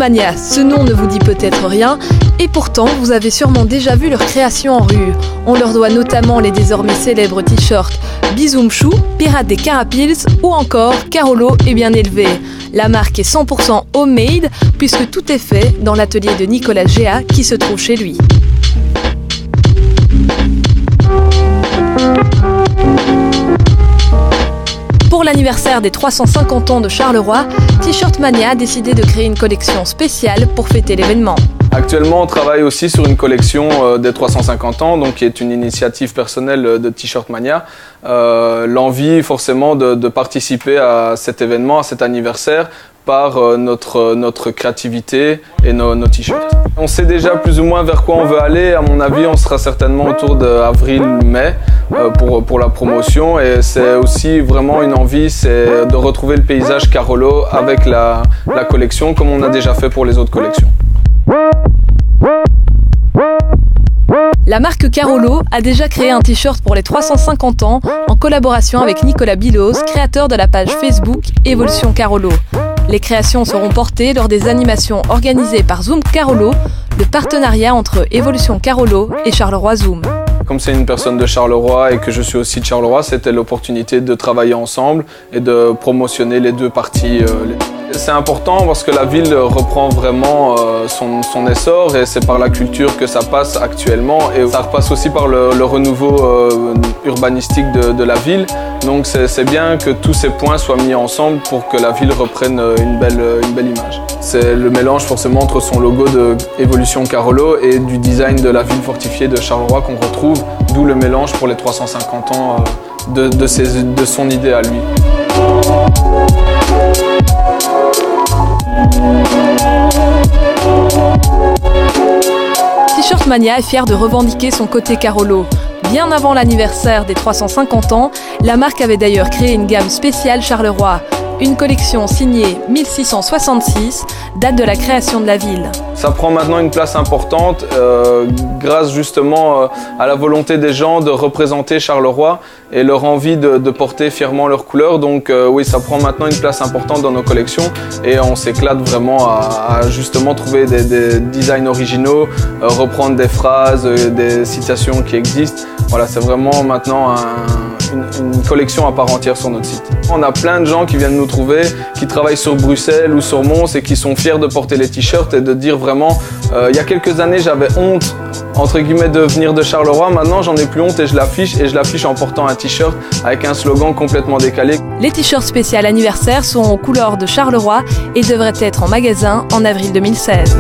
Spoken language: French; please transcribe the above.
Mania, ce nom ne vous dit peut-être rien, et pourtant vous avez sûrement déjà vu leur création en rue. On leur doit notamment les désormais célèbres t-shirts Bizoum Chou, Pirates des Carapiles ou encore Carolo est bien élevé. La marque est 100% homemade puisque tout est fait dans l'atelier de Nicolas Géa qui se trouve chez lui. Pour l'anniversaire des 350 ans de Charleroi, T-Shirt Mania a décidé de créer une collection spéciale pour fêter l'événement. Actuellement, on travaille aussi sur une collection des 350 ans, donc qui est une initiative personnelle de T-Shirt Mania. L'envie forcément de participer à cet événement, à cet anniversaire, par notre créativité et nos t-shirts. On sait déjà plus ou moins vers quoi on veut aller. À mon avis, on sera certainement autour d'avril-mai pour la promotion. Et c'est aussi vraiment une envie, c'est de retrouver le paysage Carolo avec la collection, comme on a déjà fait pour les autres collections. La marque Carolo a déjà créé un t-shirt pour les 350 ans en collaboration avec Nicolas Bilos, créateur de la page Facebook Évolution Carolo. Les créations seront portées lors des animations organisées par Zoom Carolo, le partenariat entre Évolution Carolo et Charleroi Zoom. Comme c'est une personne de Charleroi et que je suis aussi de Charleroi, c'était l'opportunité de travailler ensemble et de promotionner les deux parties. C'est important parce que la ville reprend vraiment son essor et c'est par la culture que ça passe actuellement et ça repasse aussi par le renouveau urbanistique de la ville. Donc c'est bien que tous ces points soient mis ensemble pour que la ville reprenne une belle image. C'est le mélange forcément entre son logo de Évolution Carolo et du design de la ville fortifiée de Charleroi qu'on retrouve, d'où le mélange pour les 350 ans de son idée à lui. T-Shirt Mania est fier de revendiquer son côté Carolo. Bien avant l'anniversaire des 350 ans, la marque avait d'ailleurs créé une gamme spéciale Charleroi. Une collection signée 1666 date de la création de la ville. Ça prend maintenant une place importante grâce justement à la volonté des gens de représenter Charleroi et leur envie de porter fièrement leurs couleurs. Donc oui, ça prend maintenant une place importante dans nos collections et on s'éclate vraiment à justement trouver des designs originaux, reprendre des phrases, des citations qui existent. Voilà, c'est vraiment maintenant une collection à part entière sur notre site. On a plein de gens qui viennent nous trouver, qui travaillent sur Bruxelles ou sur Mons et qui sont fiers de porter les t-shirts et de dire vraiment, il y a quelques années j'avais honte entre guillemets de venir de Charleroi, maintenant j'en ai plus honte et je l'affiche en portant un t-shirt avec un slogan complètement décalé. Les t-shirts spécial anniversaire sont aux couleurs de Charleroi et devraient être en magasin en avril 2016.